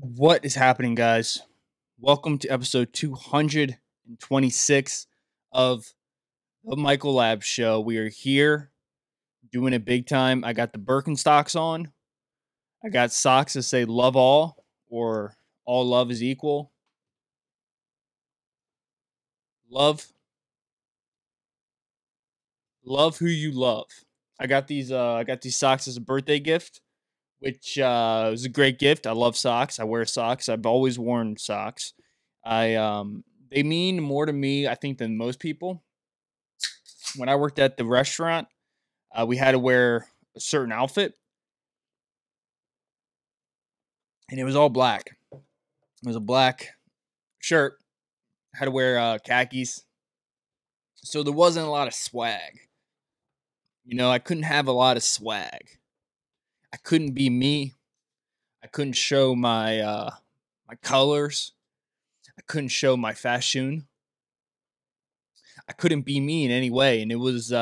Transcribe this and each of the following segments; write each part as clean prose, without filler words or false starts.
What is happening, guys? Welcome to episode 226 of the Michael Lab Show. We are here doing it big time. I got the Birkenstocks on. I got socks that say love all or all love is equal. Love, love who you love. I got these socks as a birthday gift, which was a great gift. I love socks. I wear socks. I've always worn socks. They mean more to me, I think, than most people. When I worked at the restaurant, we had to wear a certain outfit, and it was all black. It was a black shirt. Had to wear khakis, so there wasn't a lot of swag. I couldn't have a lot of swag. I couldn't be me. I couldn't show my colors. I couldn't show my fashion. I couldn't be me in any way, and it was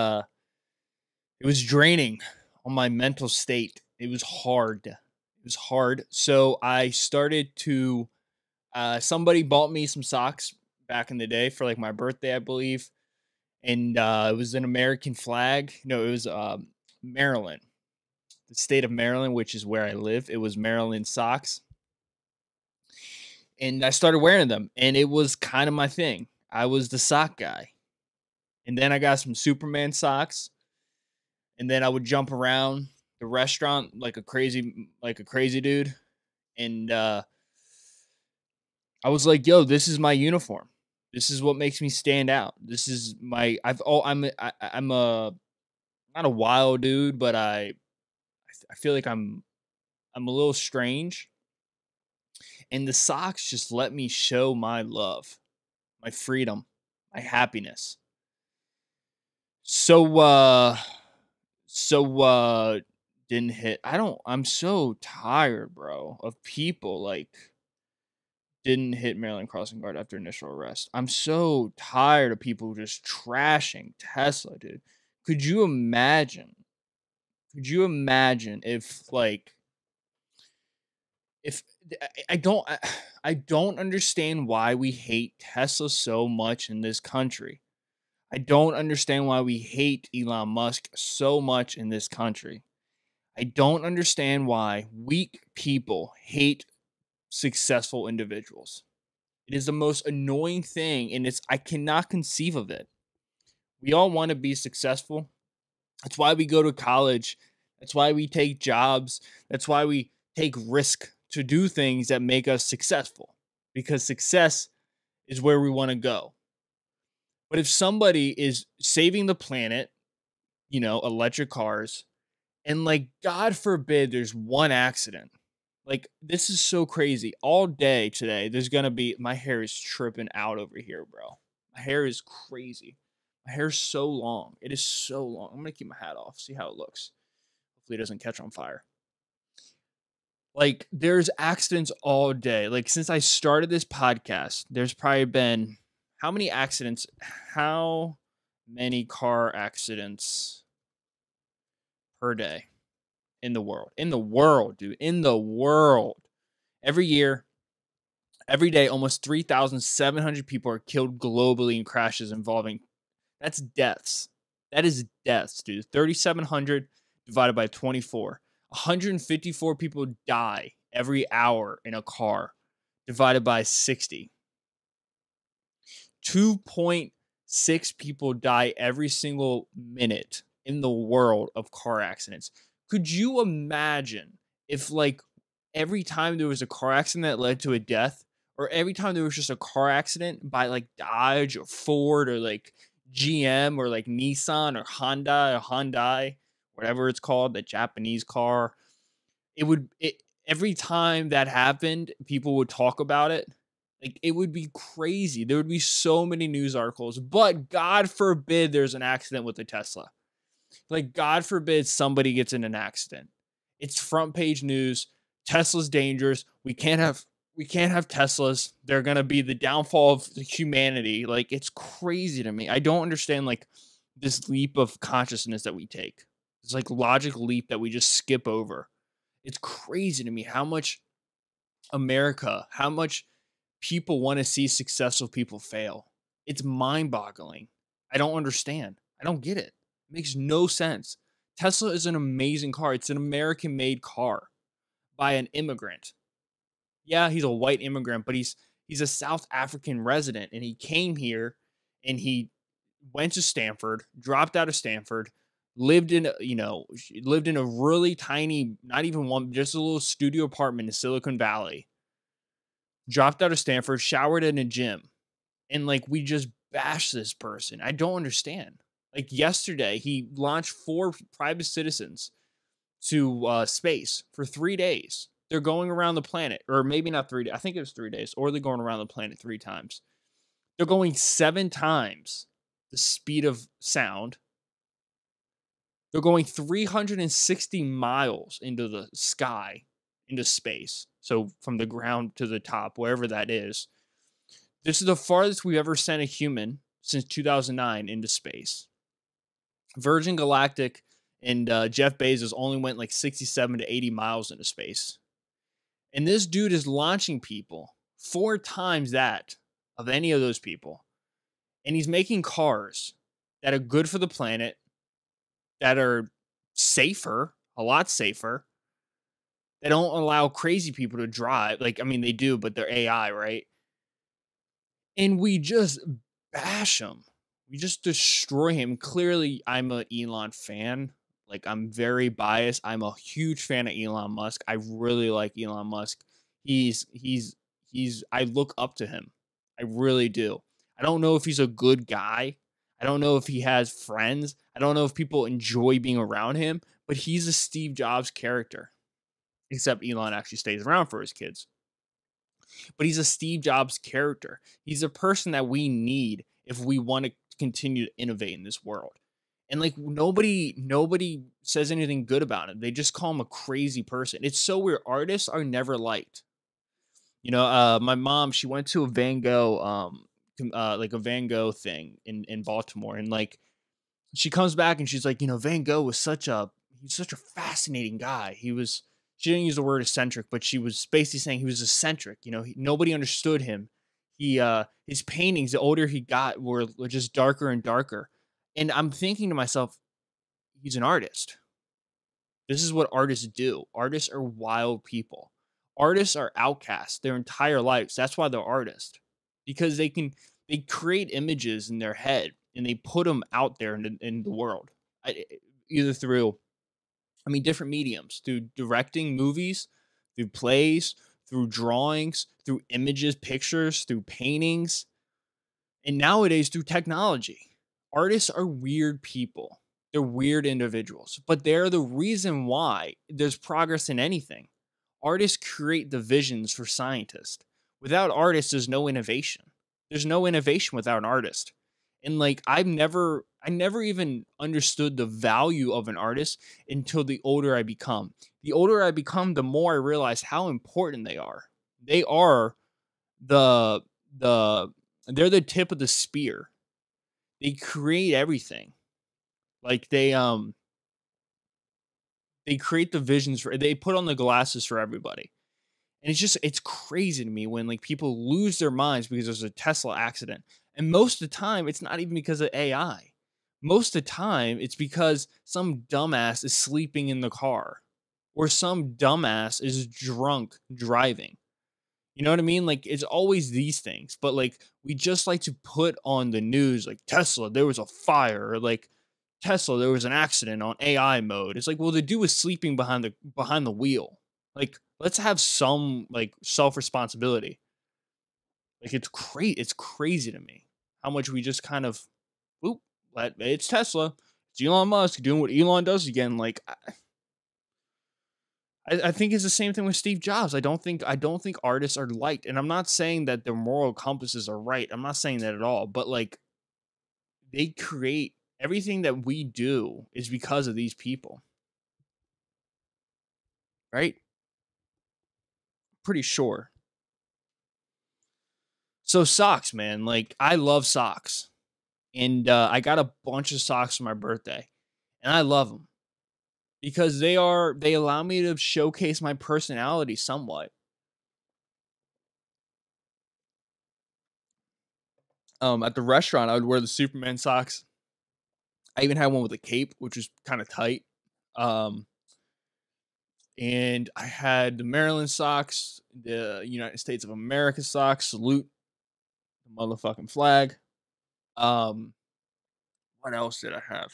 draining on my mental state. It was hard. It was hard. So I started to. Somebody bought me some socks back in the day for like my birthday, I believe, and it was an American flag. No, it was Maryland, the state of Maryland, which is where I live. It was Maryland socks, and I started wearing them, and it was kind of my thing. I was the sock guy, and then I got some Superman socks, and then I would jump around the restaurant like a crazy dude, and I was like, "Yo, this is my uniform. This is what makes me stand out. This is my I've oh I'm a not a wild dude, but I feel like I'm a little strange, and the socks just let me show my love, my freedom, my happiness. So so didn't hit. I'm so tired, bro, of people like didn't hit Maryland crossing guard after initial arrest. I'm so tired of people just trashing Tesla, dude. Could you imagine? Could you imagine if I don't understand why we hate Tesla so much in this country. I don't understand why we hate Elon Musk so much in this country. I don't understand why weak people hate successful individuals. It is the most annoying thing, and I cannot conceive of it. We all want to be successful. That's why we go to college. That's why we take jobs. That's why we take risk to do things that make us successful. Because success is where we want to go. But if somebody is saving the planet, electric cars, and like God forbid there's one accident. Like this is so crazy. All day today, there's gonna be my hair is tripping out over here, bro. My hair is crazy. My hair's so long. It is so long. I'm gonna keep my hat off, see how it looks. Hopefully it doesn't catch on fire. Like there's accidents all day. Like since I started this podcast, there's probably been how many accidents? How many car accidents per day in the world? In the world, dude. In the world. Every year, every day, almost 3,700 people are killed globally in crashes involving. That's deaths. That is deaths, dude. 3,700 divided by 24. 154 people die every hour in a car divided by 60. 2.6 people die every single minute in the world of car accidents. Could you imagine if, like, every time there was a car accident that led to a death, or every time there was just a car accident by like Dodge or Ford or like GM or like Nissan or Honda or Hyundai, whatever it's called, the Japanese car, every time that happened, people would talk about it. Like it would be crazy. There would be so many news articles, but God forbid there's an accident with a Tesla. Like God forbid somebody gets in an accident. It's front page news. Tesla's dangerous. We can't have Teslas. They're going to be the downfall of humanity. Like it's crazy to me. I don't understand like this leap of consciousness that we take. It's like logic leap that we just skip over. It's crazy to me how much America, how much people want to see successful people fail. It's mind-boggling. I don't understand. I don't get it. It makes no sense. Tesla is an amazing car. It's an American-made car by an immigrant. Yeah, he's a white immigrant, but he's a South African resident, and he came here and he went to Stanford, dropped out of Stanford, lived in a really tiny, not even one, just a little studio apartment in Silicon Valley. Dropped out of Stanford, showered in a gym, and like we just bash this person. I don't understand. Like yesterday, he launched 4 private citizens to space for 3 days. They're going around the planet, or maybe not 3 days. I think it was 3 days, or they're going around the planet 3 times. They're going 7 times the speed of sound. They're going 360 miles into the sky, into space. So from the ground to the top, wherever that is. This is the farthest we've ever sent a human since 2009 into space. Virgin Galactic and Jeff Bezos only went like 67 to 80 miles into space. And this dude is launching people 4 times that of any of those people. And he's making cars that are good for the planet, that are safer, a lot safer. They don't allow crazy people to drive. Like, I mean, they do, but they're AI, right? And we just bash him. We just destroy him. Clearly, I'm a Elon fan. Like, I'm very biased. I'm a huge fan of Elon Musk. I really like Elon Musk. He's I look up to him. I really do. I don't know if he's a good guy. I don't know if he has friends. I don't know if people enjoy being around him, but he's a Steve Jobs character. Except Elon actually stays around for his kids. But he's a Steve Jobs character. He's a person that we need if we want to continue to innovate in this world. And like nobody says anything good about him. They just call him a crazy person. It's so weird. Artists are never liked. My mom, she went to a Van Gogh like a Van Gogh thing in Baltimore, and like she comes back and she's like, Van Gogh was he's such a fascinating guy. She didn't use the word eccentric, but she was basically saying he was eccentric. Nobody understood him. His paintings, the older he got, were just darker and darker. And I'm thinking to myself, he's an artist. This is what artists do. Artists are wild people. Artists are outcasts their entire lives. That's why they're artists, because they create images in their head and they put them out there in the world, either through, different mediums, through directing movies, through plays, through drawings, through images, pictures, through paintings, and nowadays through technology. Artists are weird people. They're weird individuals, but they're the reason why there's progress in anything. Artists create the visions for scientists. Without artists, there's no innovation. There's no innovation without an artist. And like I never even understood the value of an artist until the older I become. The older I become, the more I realize how important they are. They are they're the tip of the spear. They create everything. Like they create the visions they put on the glasses for everybody. And it's crazy to me when like people lose their minds because there's a Tesla accident. And most of the time it's not even because of AI. Most of the time it's because some dumbass is sleeping in the car or some dumbass is drunk driving. You know what I mean? Like it's always these things, but like we just like to put on the news like Tesla, there was a fire, or like Tesla, there was an accident on AI mode. It's like, well, the dude was sleeping behind the wheel. Like, let's have some like self-responsibility. Like it's crazy to me how much we just kind of whoop, it's Tesla. It's Elon Musk doing what Elon does again. Like I think it's the same thing with Steve Jobs. I don't think artists are liked. And I'm not saying that their moral compasses are right. I'm not saying that at all. But like they create everything that we do is because of these people. Right? Pretty sure. So socks, man. Like I love socks. And I got a bunch of socks for my birthday. And I love them because they allow me to showcase my personality somewhat. At the restaurant, I would wear the Superman socks. I even had one with a cape, which was kind of tight. Um, and I had the Maryland socks, the United States of America socks, salute the motherfucking flag. Um, what else did I have?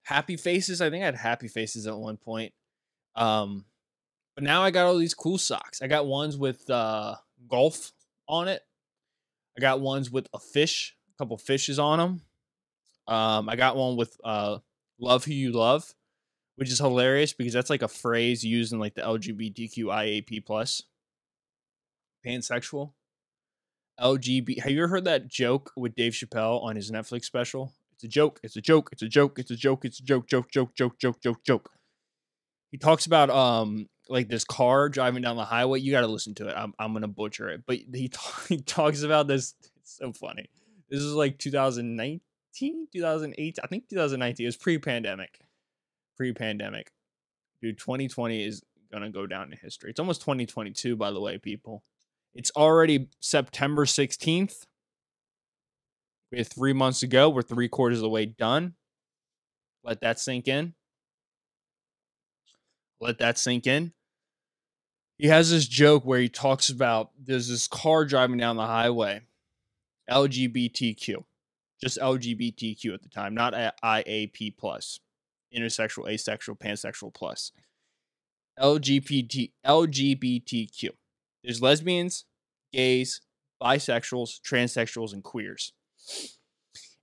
Happy faces. I think I had happy faces at one point. Um, but now I got all these cool socks. I got ones with golf on it. I got ones with a fish, a couple fishes on them. I got one with love who you love, which is hilarious because that's like a phrase used in like the LGBTQIAP plus pansexual. LGBT. Have you ever heard that joke with Dave Chappelle on his Netflix special? It's a joke. It's a joke. It's a joke. It's a joke. It's a joke. Joke. Joke. Joke. Joke. Joke. Joke. He talks about like this car driving down the highway. You got to listen to it. I'm gonna butcher it, but he talks about this. It's so funny. This is like 2019, 2008. I think 2019. It was pre-pandemic. Pre-pandemic, dude. 2020 is gonna go down in history. It's almost 2022, by the way, people. It's already September 16th. We had 3 months to go. We're 3/4 of the way done. Let that sink in. Let that sink in. He has this joke where he talks about there's this car driving down the highway, LGBTQ, just LGBTQ at the time, not IAP plus, intersexual, asexual, pansexual plus, LGBTQ. There's lesbians, gays, bisexuals, transsexuals, and queers.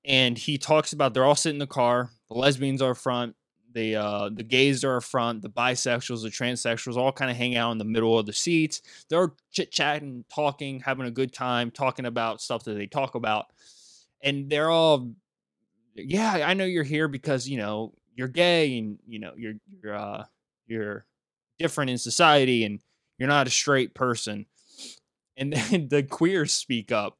And he talks about they're all sitting in the car. The lesbians are front. The gays are up front, the bisexuals, the transsexuals all kind of hang out in the middle of the seats. They're chit-chatting, talking, having a good time, talking about stuff that they talk about. And they're all, yeah, I know you're here because, you're gay and, you're different in society and you're not a straight person. And then the queers speak up.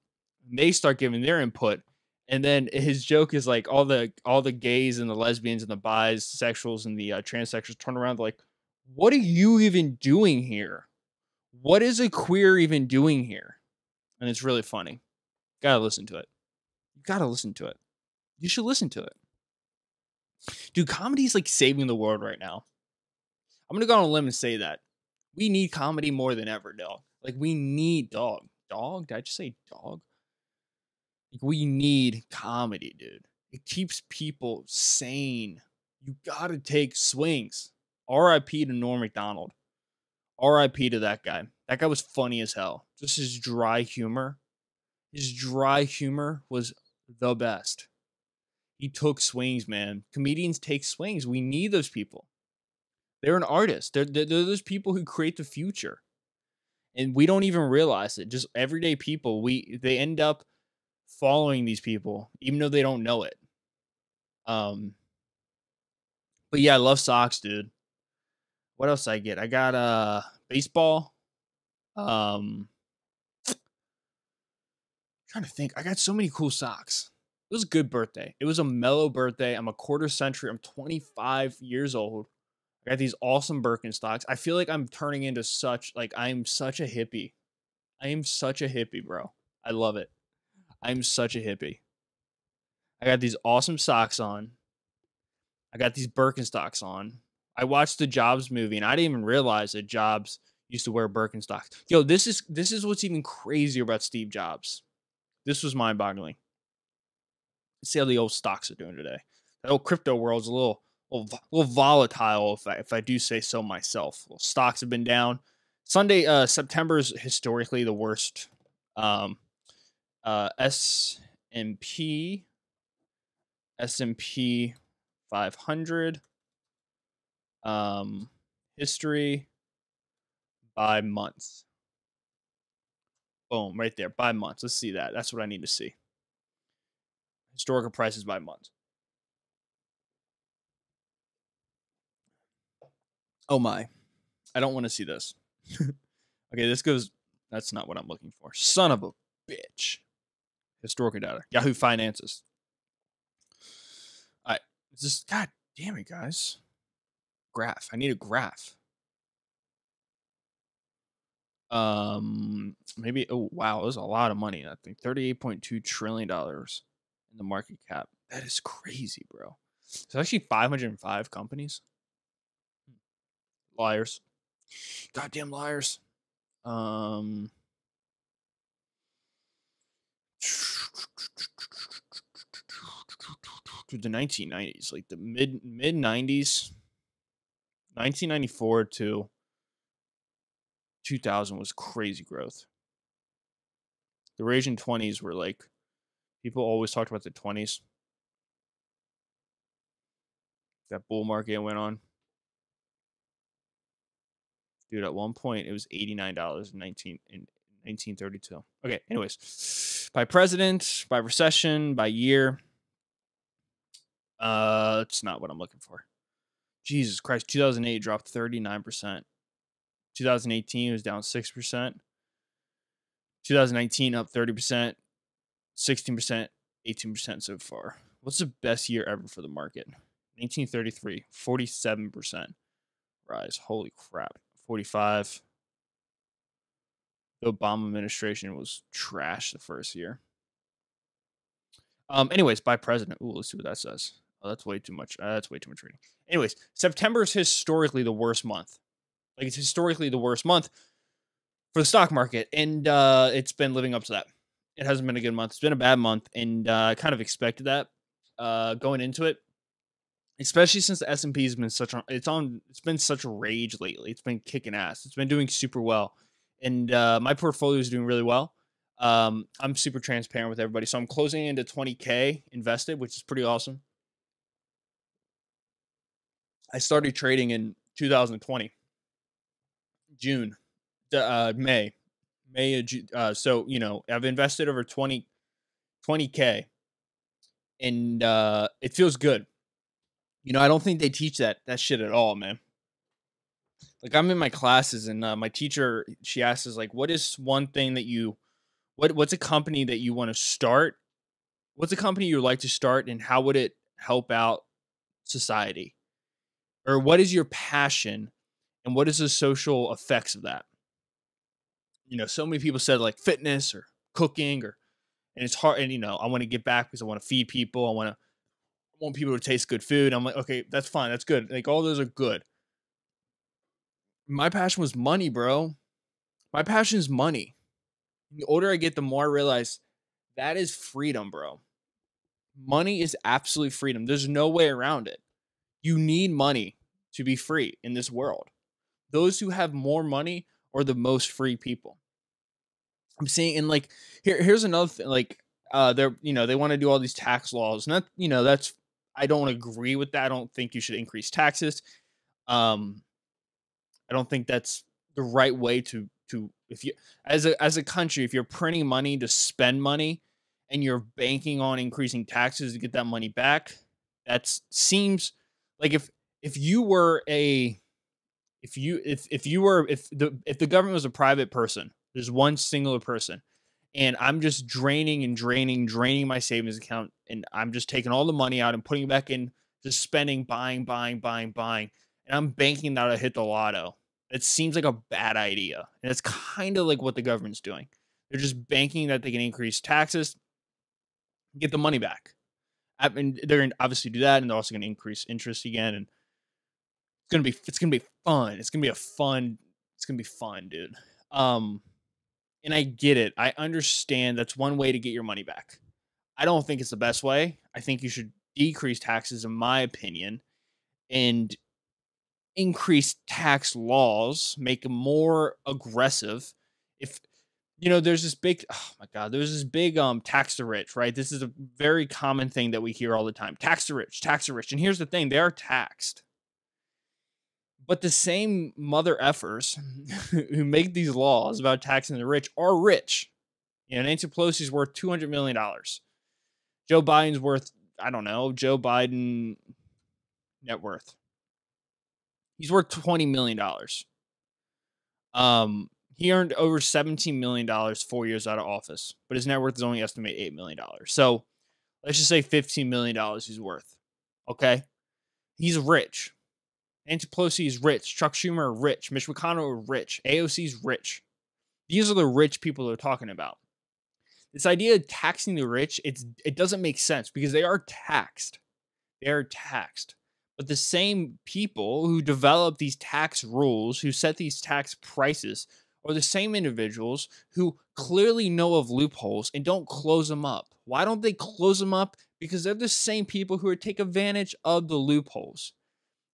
They start giving their input. And then his joke is like all the gays and the lesbians and the bisexuals and the transsexuals turn around like, what are you even doing here? What is a queer even doing here? And it's really funny. Gotta listen to it. You gotta listen to it. You should listen to it. Dude, comedy is like saving the world right now. I'm gonna go on a limb and say that. We need comedy more than ever, dog. Like we need dog. Dog? Did I just say dog? Like, we need comedy, dude. It keeps people sane. You gotta take swings. R.I.P. to Norm Macdonald. R.I.P. to that guy. That guy was funny as hell. Just his dry humor. His dry humor was the best. He took swings, man. Comedians take swings. We need those people. They're an artist. They're those people who create the future. And we don't even realize it. Just everyday people, they end up following these people, even though they don't know it. But yeah, I love socks, dude. What else I get? I got baseball. Um Trying to think. I got so many cool socks. It was a good birthday. It was a mellow birthday. I'm a quarter century. I'm 25 years old. I got these awesome Birkenstocks. I feel like I'm turning into I'm such a hippie. I am such a hippie, bro. I love it. I'm such a hippie. I got these awesome socks on. I got these Birkenstocks on. I watched the Jobs movie and I didn't even realize that Jobs used to wear Birkenstocks. Yo, this is what's even crazier about Steve Jobs. This was mind-boggling. Let's see how the old stocks are doing today. The old crypto world's a little volatile, if I do say so myself. Well, stocks have been down. Sunday, September is historically the worst. S&P 500 history by months. Boom, right there, by months. Let's see that. That's what I need to see. Historical prices by month. Oh my. I don't want to see this. Okay, this goes. That's not what I'm looking for. Son of a bitch. Historical data. Yahoo Finances. All right. Just, God damn it, guys. Graph. I need a graph. Maybe. Oh wow, it was a lot of money. I think $38.2 trillion in the market cap. That is crazy, bro. It's actually 505 companies. Liars, goddamn liars. Um, to the 1990s, like the mid 90s, 1994 to 2000 was crazy growth. The raging 20s were like people always talked about the 20s. That bull market went on. Dude, at one point it was $89 in 1932. Okay, anyways. By president, by recession, by year. It's not what I'm looking for. Jesus Christ, 2008 dropped 39%. 2018 was down 6%. 2019 up 30%, 16%, 18% so far. What's the best year ever for the market? 1933, 47% rise. Holy crap. 45. The Obama administration was trash the first year. Anyways, by president. Ooh, let's see what that says. Oh, that's way too much. That's way too much reading. Anyways, September is historically the worst month. Like, it's historically the worst month for the stock market, and it's been living up to that. It hasn't been a good month. It's been a bad month, and I kind of expected that going into it, especially since the S&P has been it's been such a rage lately. It's been kicking ass. It's been doing super well, and my portfolio is doing really well. I'm super transparent with everybody, so I'm closing into 20K invested, which is pretty awesome. I started trading in 2020, June, May, so I've invested over 20K, and it feels good. I don't think they teach that shit at all, man. Like, I'm in my classes, and my teacher, she asks us, like, what is one thing that what's a company that you want to start? What's a company you would like to start, and how would it help out society? Or what is your passion, and what is the social effects of that? So many people said like fitness or cooking, and it's hard. And I want to give back because I want to feed people. I want people to taste good food. I'm like, okay, that's fine, that's good. Like, all those are good. My passion was money, bro. My passion is money. The older I get, the more I realize that is freedom, bro. Money is absolute freedom. There's no way around it. You need money to be free in this world. Those who have more money are the most free people. I'm seeing, and like, here's another thing. Like, they want to do all these tax laws, and that's I don't agree with that. I don't think you should increase taxes. Um, I don't think that's the right way to if you as a country, if you're printing money to spend money and you're banking on increasing taxes to get that money back, that seems like if you were a if the government was a private person, there's one singular person, and I'm just draining my savings account, and I'm just taking all the money out and putting it back in, just spending, buying, and I'm banking that I hit the lotto. It seems like a bad idea, and it's kind of like what the government's doing. They're just banking that they can increase taxes, get the money back. And they're going to obviously do that, and they're also going to increase interest again, and it's gonna be fun. It's gonna be fun, dude. And I get it. I understand that's one way to get your money back. I don't think it's the best way. I think you should decrease taxes, in my opinion, and increase tax laws, make them more aggressive. If there's this big, oh my god, there's this big tax the rich, right? This is a very common thing that we hear all the time. Tax the rich, tax the rich. And here's the thing, they are taxed. But the same mother effers who make these laws about taxing the rich are rich. Nancy Pelosi's worth $200 million. Joe Biden's worth, I don't know, Joe Biden net worth. He's worth $20 million. He earned over $17 million 4 years out of office, but his net worth is only estimated $8 million. So let's just say $15 million he's worth. Okay? He's rich. Nancy Pelosi is rich. Chuck Schumer are rich. Mitch McConnell are rich. AOC is rich. These are the rich people they're talking about. This idea of taxing the rich, it doesn't make sense because they are taxed. They're taxed. But the same people who develop these tax rules, who set these tax prices, are the same individuals who clearly know of loopholes and don't close them up. Why don't they close them up? Because they're the same people who take advantage of the loopholes.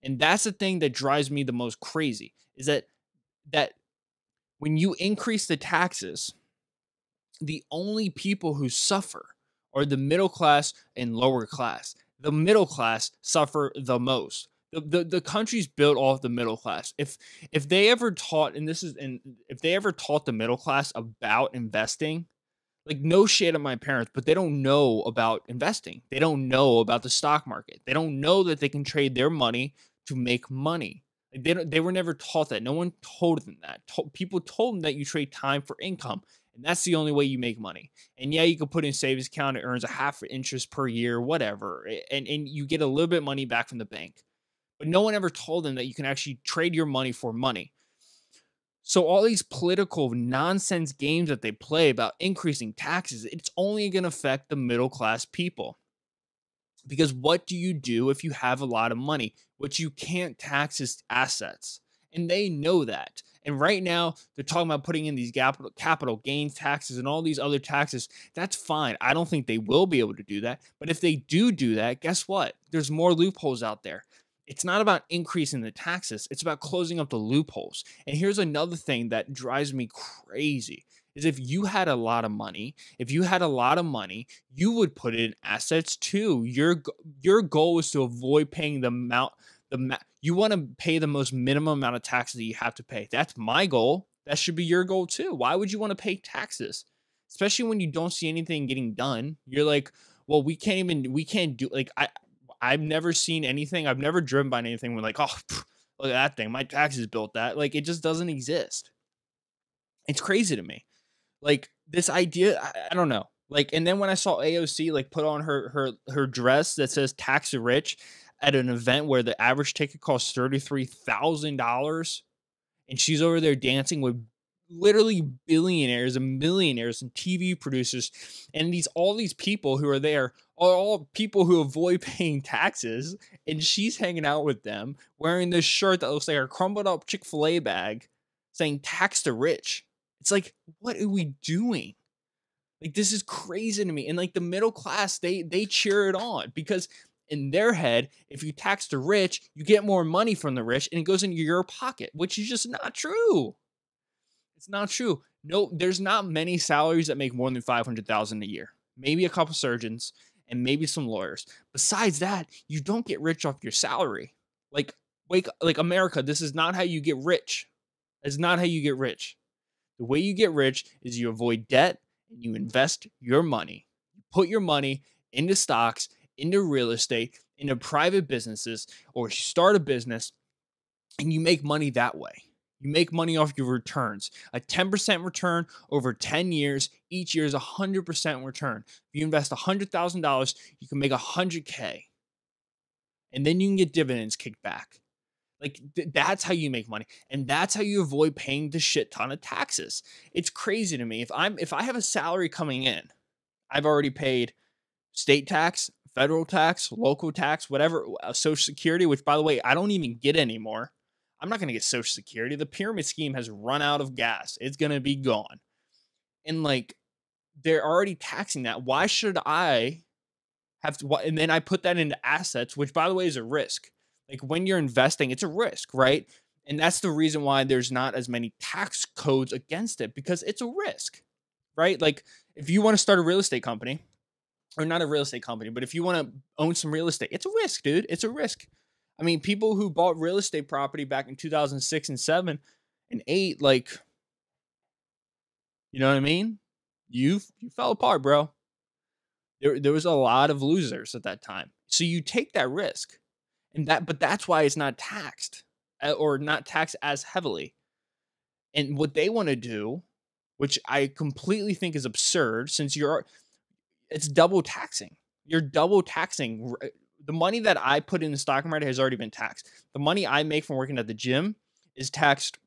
And that's the thing that drives me the most crazy is that when you increase the taxes, the only people who suffer are the middle class and lower class. The middle class suffer the most. The country's built off the middle class. If they ever taught, if they ever taught the middle class about investing, like no shade at my parents, but they don't know about investing. They don't know about the stock market. They don't know that they can trade their money to make money. Like they were never taught that. No one told them that. People told them that you trade time for income, and that's the only way you make money. And yeah, you can put in savings account. It earns a half interest per year, whatever, and you get a little bit of money back from the bank. But no one ever told them that you can actually trade your money for money. So all these political nonsense games that they play about increasing taxes, it's only going to affect the middle class people. Because what do you do if you have a lot of money? What you can't tax is assets. And they know that. And right now, they're talking about putting in these capital gains taxes and all these other taxes. That's fine. I don't think they will be able to do that. But if they do that, guess what? There's more loopholes out there. It's not about increasing the taxes. It's about closing up the loopholes. And here's another thing that drives me crazy is if you had a lot of money, you would put it in assets too. Your goal is to avoid paying you want to pay the most minimum amount of taxes that you have to pay. That's my goal. That should be your goal too. Why would you want to pay taxes? Especially when you don't see anything getting done. You're like, well, we can't do like I've never seen anything. I've never driven by anything where like, oh, look at that thing. My taxes built that. Like it just doesn't exist. It's crazy to me. Like this idea, I don't know. Like, and then when I saw AOC like put on her dress that says tax the rich at an event where the average ticket costs $33,000, and she's over there dancing with literally billionaires and millionaires and TV producers, and all these people who are there are all people who avoid paying taxes, and she's hanging out with them wearing this shirt that looks like a crumbled up Chick-fil-A bag saying tax the rich. It's like, what are we doing? Like, this is crazy to me. And like the middle class, they cheer it on because in their head, if you tax the rich, you get more money from the rich and it goes into your pocket, which is just not true. It's not true. No, there's not many salaries that make more than $500,000 a year. Maybe a couple surgeons and maybe some lawyers. Besides that, you don't get rich off your salary. Like America, this is not how you get rich. It's not how you get rich. The way you get rich is you avoid debt and you invest your money. You put your money into stocks, into real estate, into private businesses, or start a business, and you make money that way. You make money off your returns. A 10% return over 10 years. Each year is 100% return. If you invest $100,000, you can make $100K. And then you can get dividends kicked back. Like that's how you make money, and that's how you avoid paying the shit ton of taxes. It's crazy to me. If I have a salary coming in, I've already paid state tax, federal tax, local tax, whatever, Social Security, which by the way, I don't even get anymore. I'm not going to get Social Security. The pyramid scheme has run out of gas. It's going to be gone. And like they're already taxing that. Why should I have to? And then I put that into assets, which by the way is a risk. Like when you're investing, it's a risk, right? And that's the reason why there's not as many tax codes against it because it's a risk, right? Like if you want to start a real estate company, or not a real estate company, but if you want to own some real estate, it's a risk, dude. It's a risk. I mean, people who bought real estate property back in 2006 and 7 and 8, like, you know what I mean? You fell apart, bro. There was a lot of losers at that time. So you take that risk. But that's why it's not taxed or not taxed as heavily. And what they want to do, which I completely think is absurd, since it's double taxing. You're double taxing. The money that I put in the stock market has already been taxed. The money I make from working at the gym is taxed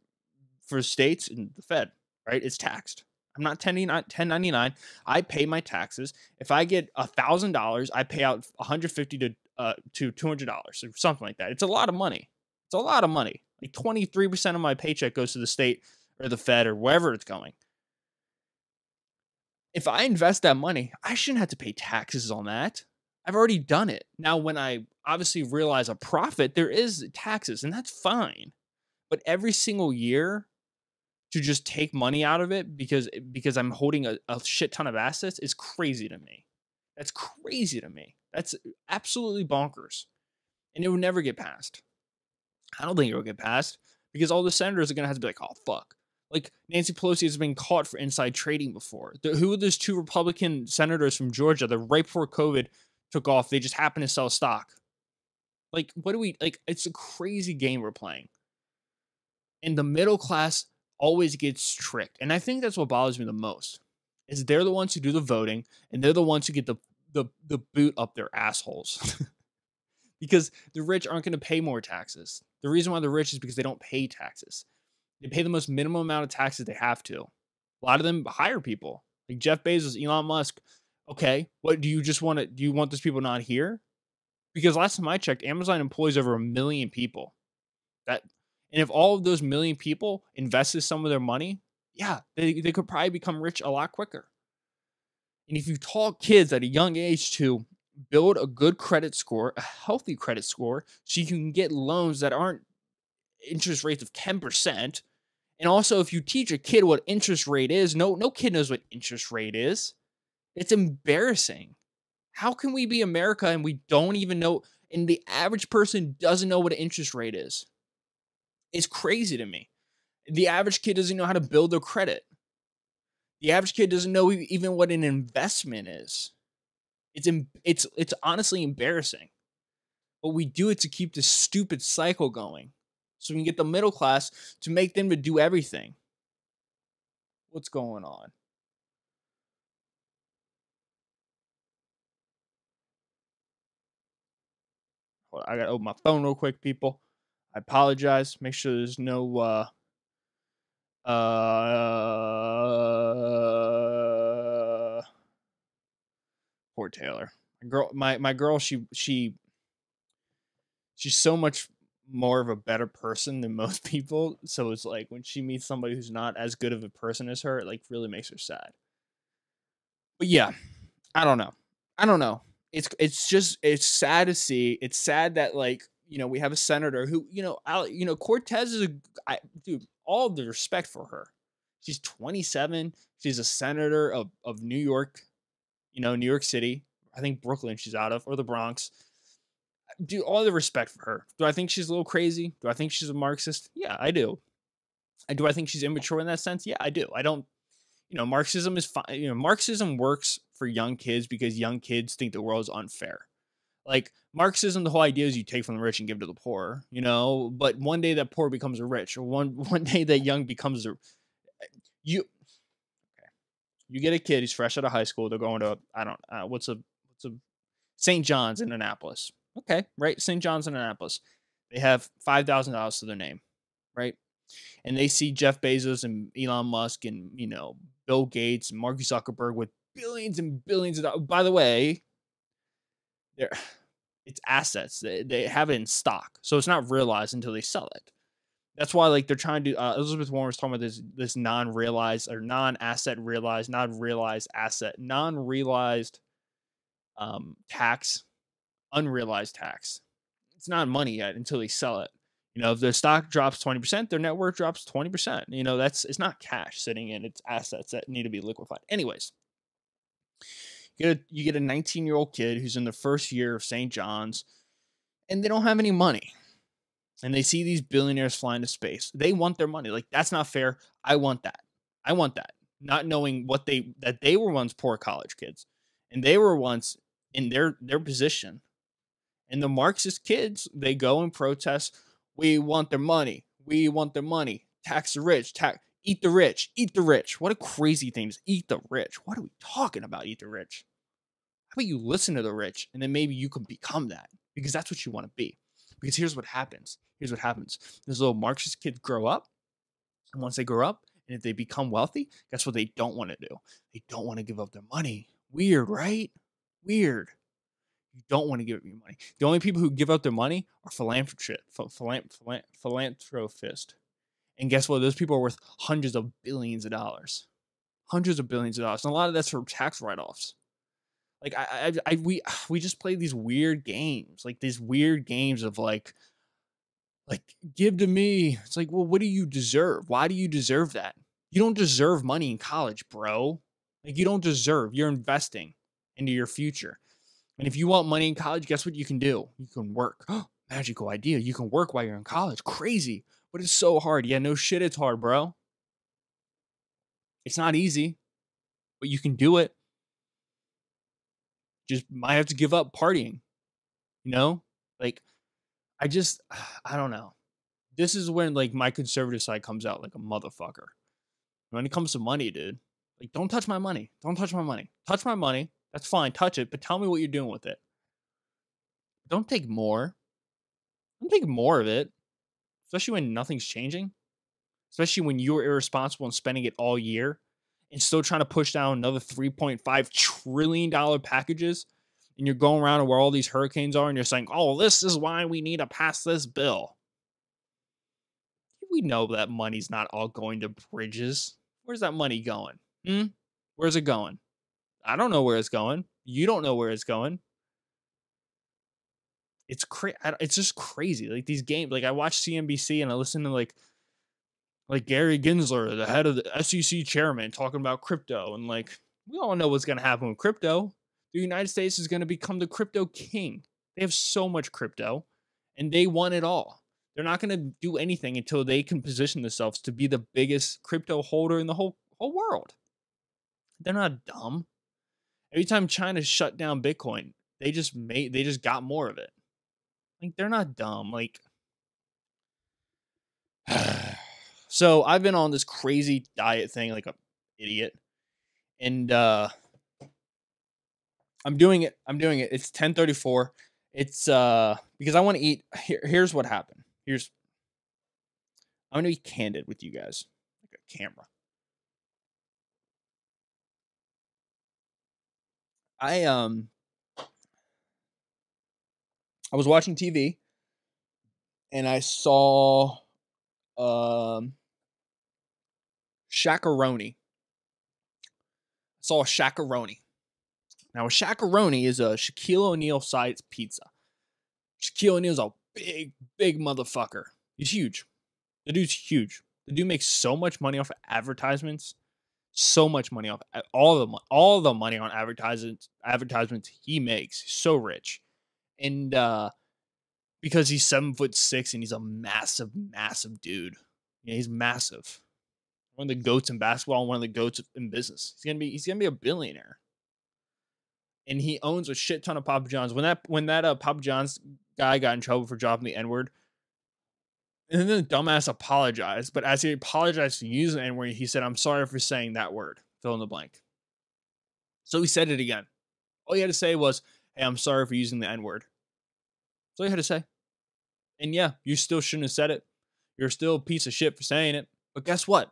for states and the Fed. right? It's taxed. I'm not 1099. I pay my taxes. If I get $1,000, I pay out 150 to $200 or something like that. It's a lot of money. It's a lot of money. Like 23% of my paycheck goes to the state or the Fed or wherever it's going. If I invest that money, I shouldn't have to pay taxes on that. I've already done it. Now, when I obviously realize a profit, there is taxes, and that's fine. But every single year to just take money out of it because I'm holding a shit ton of assets is crazy to me. That's crazy to me. That's absolutely bonkers. And it would never get passed. I don't think it will get passed because all the senators are going to have to be like, oh, fuck. Like Nancy Pelosi has been caught for inside trading before. Who are those two Republican senators from Georgia that right before COVID took off, they just happened to sell stock? Like, what do we like? It's a crazy game we're playing. And the middle class always gets tricked. And I think that's what bothers me the most. Is they're the ones who do the voting and they're the ones who get the boot up their assholes. Because the rich aren't going to pay more taxes. The reason why they're rich is because they don't pay taxes. They pay the most minimum amount of taxes they have to. A lot of them hire people like Jeff Bezos, Elon Musk. Okay, what do you just want to? Do you want those people not here? Because last time I checked, Amazon employs over 1 million people. That, and if all of those 1 million people invested some of their money, yeah, they could probably become rich a lot quicker. And if you taught kids at a young age to build a good credit score, a healthy credit score, so you can get loans that aren't interest rates of 10%. And also, if you teach a kid what interest rate is, no kid knows what interest rate is. It's embarrassing. How can we be America and we don't even know, and the average person doesn't know what an interest rate is? It's crazy to me. The average kid doesn't know how to build their credit. The average kid doesn't know even what an investment is. It's honestly embarrassing. But we do it to keep this stupid cycle going. So we can get the middle class to make them to do everything. What's going on? Hold on, I gotta open my phone real quick, people. I apologize. Make sure there's no poor Taylor. My girl, she's so much more of a better person than most people. So it's like when she meets somebody who's not as good of a person as her, it like really makes her sad. But yeah, I don't know. I don't know. It's sad to see. It's sad that like we have a senator who Cortez is dude. All the respect for her. She's 27. She's a senator of New York. New York City. I think Brooklyn she's out of, or the Bronx. Do all the respect for her. Do I think she's a little crazy? Do I think she's a Marxist? Yeah, I do. And do I think she's immature in that sense? Yeah, I do. I don't. Marxism is fine. Marxism works for young kids because young kids think the world is unfair. Like Marxism, the whole idea is you take from the rich and give to the poor. But one day that poor becomes a rich, or one day that young becomes a you. Okay, you get a kid. He's fresh out of high school. They're going to what's a St. John's in Annapolis. Okay, right, St. John's in Annapolis. They have $5,000 to their name, right? And they see Jeff Bezos and Elon Musk and Bill Gates and Mark Zuckerberg with billions and billions of dollars. By the way, it's assets. They have it in stock, so it's not realized until they sell it. That's why they're trying to. Elizabeth Warren was talking about this non-realized or non-asset realized, non-realized asset, non-realized tax, unrealized tax. It's not money yet until they sell it. If their stock drops 20%, their net worth drops 20%. It's not cash sitting in, it's assets that need to be liquefied. Anyways, you get a 19-year-old kid who's in the first year of St. John's, and they don't have any money. And they see these billionaires flying to space. They want their money. Like, that's not fair. I want that. I want that. Not knowing that they were once poor college kids, and they were once in their position. And the Marxist kids, they go and protest. We want their money. We want their money. Tax the rich. Eat the rich. Eat the rich. What a crazy thing is eat the rich. What are we talking about? Eat the rich. How about you listen to the rich and then maybe you can become that because that's what you want to be. Because here's what happens. These little Marxist kids grow up. And once they grow up And if they become wealthy, guess what they don't want to do? They don't want to give up their money. Weird, right? Weird. You don't want to give up your money. The only people who give up their money are philanthropists. And guess what? Those people are worth hundreds of billions of dollars. Hundreds of billions of dollars. And a lot of that's for tax write-offs. Like we just play these weird games. Like these weird games of like give to me. It's like, well, what do you deserve? Why do you deserve that? You don't deserve money in college, bro. Like you don't deserve. You're investing into your future. And if you want money in college, guess what you can do? You can work. Magical idea. You can work while you're in college. Crazy. But it's so hard. Yeah, no shit, it's hard, bro. It's not easy, but you can do it. Just might have to give up partying, you know? Like, I just, I don't know. This is when, like, my conservative side comes out like a motherfucker. When it comes to money, dude, like, don't touch my money. Don't touch my money. Touch my money. That's fine. Touch it, but tell me what you're doing with it. Don't take more. Don't take more of it, especially when nothing's changing. Especially when you're irresponsible and spending it all year and still trying to push down another $3.5 trillion packages. And you're going around where all these hurricanes are and you're saying, oh, this is why we need to pass this bill. We know that money's not all going to bridges. Where's that money going? Where's it going? I don't know where it's going. You don't know where it's going. It's just crazy. Like these games, like I watch CNBC and I listen to like Gary Gensler, the head of the SEC chairman, talking about crypto. And like, we all know what's going to happen with crypto. The United States is going to become the crypto king. They have so much crypto and they want it all. They're not going to do anything until they can position themselves to be the biggest crypto holder in the whole world. They're not dumb. Every time China shut down Bitcoin, they just got more of it. Like they're not dumb. Like so I've been on this crazy diet thing like an idiot. And I'm doing it. It's 10:34. It's because I want to eat. Here's what happened. I'm going to be candid with you guys. Like a camera. I was watching TV and I saw Shaq-a-Roni. I saw a Shaq-a-Roni. Now a Shaq-a-Roni is a Shaquille O'Neal sized pizza. Shaquille O'Neal's a big motherfucker. He's huge. The dude's huge. The dude makes so much money off of advertisements. So much money off all the money on advertisements he makes. He's so rich. And because he's 7'6" and he's a massive dude. Yeah, he's massive. One of the goats in basketball and one of the goats in business. He's gonna be a billionaire. And he owns a shit ton of Papa John's. When that Papa John's guy got in trouble for dropping the N-word, and then the dumbass apologized, but as he apologized for using the N-word, he said, I'm sorry for saying that word. Fill in the blank. So he said it again. All he had to say was, hey, I'm sorry for using the N-word. That's all he had to say. And yeah, you still shouldn't have said it. You're still a piece of shit for saying it. But guess what?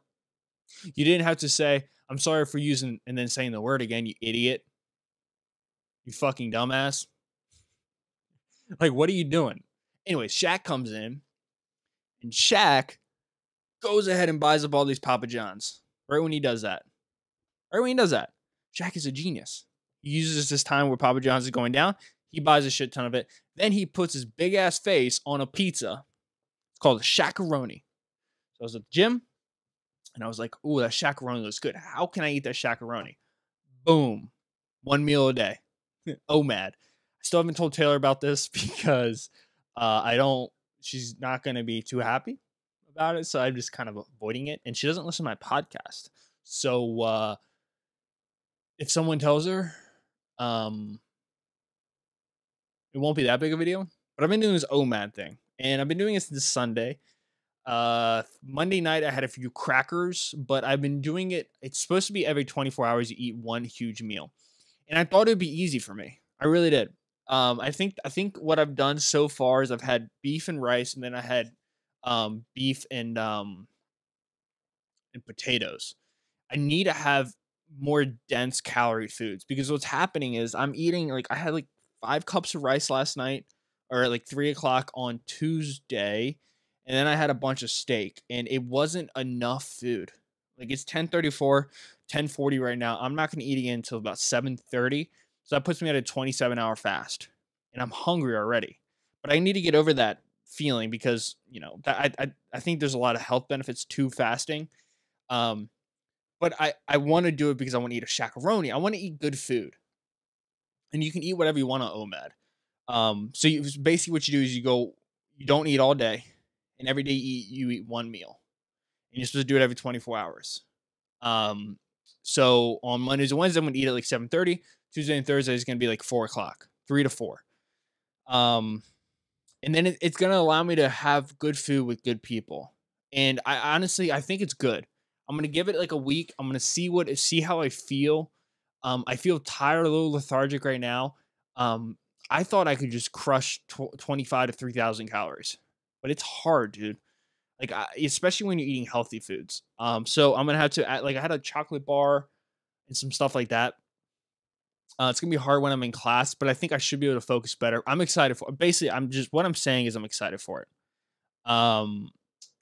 You didn't have to say, I'm sorry for using, and then saying the word again, you idiot. You fucking dumbass. Like, what are you doing? Anyway, Shaq comes in, and Shaq goes ahead and buys up all these Papa John's. Right when he does that. Shaq is a genius. He uses this time where Papa John's is going down. He buys a shit ton of it. Then he puts his big ass face on a pizza. It's called a Shaq-a-Roni. So I was at the gym, and I was like, ooh, that Shaq-a-Roni looks good. How can I eat that Shaq-a-Roni? Boom. One meal a day. OMAD. I still haven't told Taylor about this because she's not going to be too happy about it. So I'm just kind of avoiding it. And she doesn't listen to my podcast. So if someone tells her, it won't be that big of a deal. But I've been doing this OMAD thing. And I've been doing it since Sunday. Monday night I had a few crackers, but I've been doing it. It's supposed to be every 24 hours you eat one huge meal. And I thought it would be easy for me. I really did. I think what I've done so far is I've had beef and rice, and then I had beef and and potatoes. I need to have more dense calorie foods because what's happening is I'm eating like I had like 5 cups of rice last night or at like 3 o'clock on Tuesday, and then I had a bunch of steak, and it wasn't enough food. Like it's 10:34, 10:40 right now. I'm not gonna eat again until about 7:30. So that puts me at a 27-hour fast. And I'm hungry already. But I need to get over that feeling because, that I think there's a lot of health benefits to fasting. Um, but I want to do it because I want to eat a shakaroni. I want to eat good food. And you can eat whatever you want on OMAD. Basically what you do is you don't eat all day, and every day you eat one meal. And you're supposed to do it every 24 hours. Um, so on Mondays and Wednesdays, I'm gonna eat at like 7:30. Tuesday and Thursday is gonna be like 4 o'clock, 3 to 4. Um, and then it's gonna allow me to have good food with good people. And I honestly I think it's good. I'm gonna give it like a week. I'm gonna see how I feel. I feel tired, a little lethargic right now. Um, I thought I could just crush 25 to 3,000 calories, but it's hard, dude. Like especially when you're eating healthy foods. So I'm gonna have to add, like I had a chocolate bar and some stuff like that. It's gonna be hard when I'm in class, but I think I should be able to focus better. I'm excited for. Basically, I'm just what I'm saying is I'm excited for it. Um,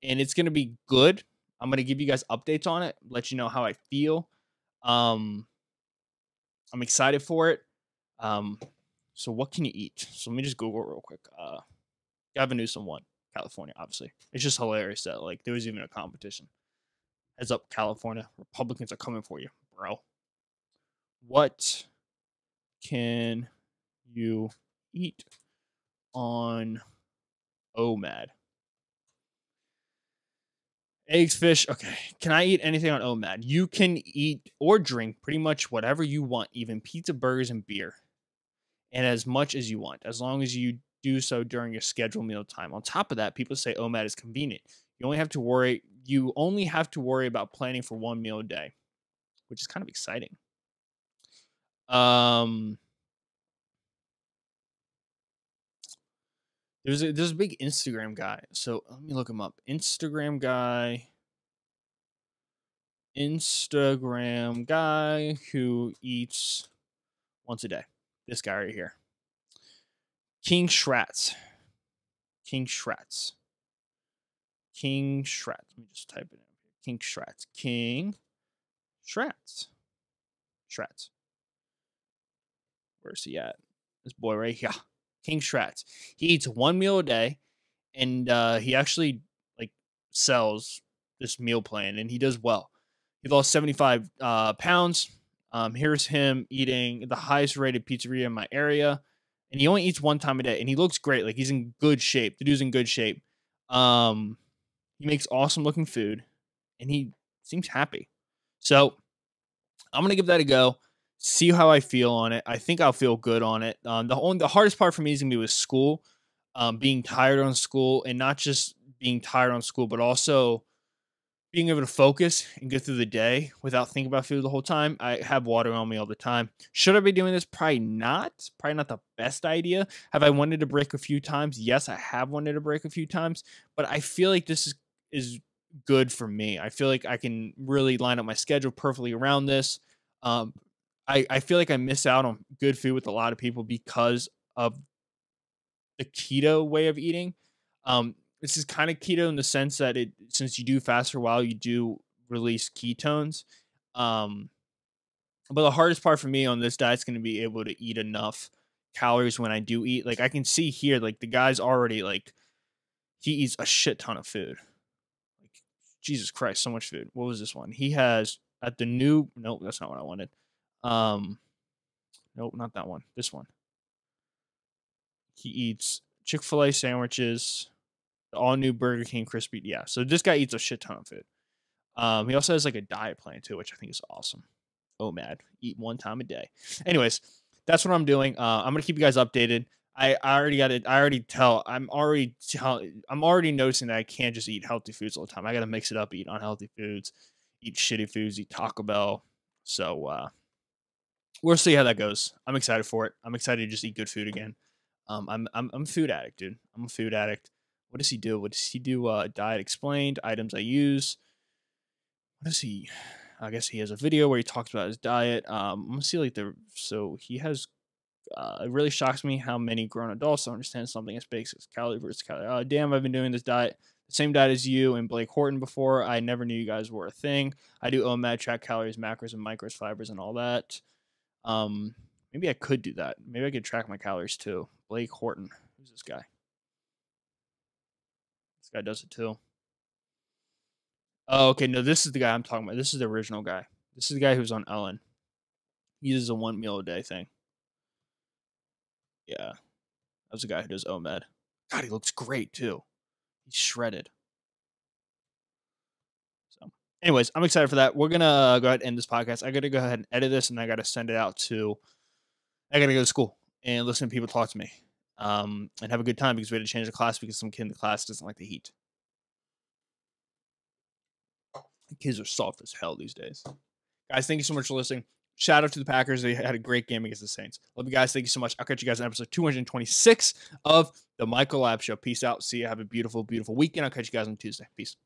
and it's gonna be good. I'm gonna give you guys updates on it, let you know how I feel. Um, I'm excited for it. Um, so what can you eat? So let me just Google real quick. Gavin Newsom won California. Obviously, it's just hilarious that like there was even a competition. Heads up, California. Republicans are coming for you, bro. What can you eat on OMAD? Eggs, fish. Okay. Can I eat anything on OMAD? You can eat or drink pretty much whatever you want, even pizza, burgers, and beer, and as much as you want, as long as you do so during your scheduled meal time. On top of that, people say OMAD is convenient. You only have to worry about planning for one meal a day, which is kind of exciting. Um, there's a big Instagram guy. So let me look him up. Instagram guy who eats once a day. This guy right here. King Schratz. King Schratz. King Schratz. Let me just type it in. King Schratz. King Schratz. Schratz. Where's he at? This boy right here. King Schratz. He eats one meal a day, and he actually like sells this meal plan, and he does well. He lost 75 pounds. Here's him eating the highest rated pizzeria in my area, and he only eats one time a day, and he looks great. Like he's in good shape. The dude's in good shape. He makes awesome looking food, and he seems happy. So I'm gonna give that a go. See how I feel on it. I think I'll feel good on it. The hardest part for me is gonna be with school, being tired on school, and not just being tired on school, but also being able to focus and get through the day without thinking about food the whole time. I have water on me all the time. Should I be doing this? Probably not. Probably not the best idea. Have I wanted to break a few times? Yes, I have wanted to break a few times, but I feel like this is good for me. I feel like I can really line up my schedule perfectly around this. Um, I feel like I miss out on good food with a lot of people because of the keto way of eating. This is kind of keto in the sense that since you do fast for a while, you do release ketones. Um, but the hardest part for me on this diet is going to be able to eat enough calories when I do eat. Like I can see here, like the guy's already like he eats a shit ton of food. Like Jesus Christ, so much food. What was this one? He has at the new. Nope, that's not what I wanted. Um, nope, not that one. This one. He eats Chick-fil-A sandwiches, the all new Burger King crispy. Yeah, so this guy eats a shit ton of food. He also has like a diet plan too, which I think is awesome. OMAD, eat one time a day. Anyways, that's what I'm doing. I'm gonna keep you guys updated. I already got it. I already tell. I'm already noticing that I can't just eat healthy foods all the time. I got to mix it up. Eat unhealthy foods, eat shitty foods, eat Taco Bell. So we'll see how that goes. I'm excited for it. I'm excited to just eat good food again. I'm a food addict, dude. I'm a food addict. What does he do? What does he do? Diet explained, items I use. what is he? I guess he has a video where he talks about his diet. I'm gonna see like so he has. It really shocks me how many grown adults don't understand something as basic as calorie versus calorie. Oh, damn, I've been doing this diet, the same diet as you and Blake Horton before. I never knew you guys were a thing. I do OMAD, track calories, macros, and micros, fibers, and all that. Maybe I could do that. Maybe I could track my calories too. Blake Horton. Who's this guy? This guy does it too. Oh, okay. No, this is the guy I'm talking about. This is the original guy. This is the guy who's on Ellen. He uses a 1 meal a day thing. Yeah. That was the guy who does OMAD. God, he looks great too. He's shredded. So, anyways, I'm excited for that. We're gonna go ahead and end this podcast. I gotta go ahead and edit this, and I gotta send it out to. I gotta go to school and listen to people talk to me, and have a good time because we had to change the class because some kid in the class doesn't like the heat. The kids are soft as hell these days. Guys, thank you so much for listening. Shout out to the Packers. They had a great game against the Saints. Love you guys. Thank you so much. I'll catch you guys in episode 226 of the Michael Lab Show. Peace out. See you. Have a beautiful, beautiful weekend. I'll catch you guys on Tuesday. Peace.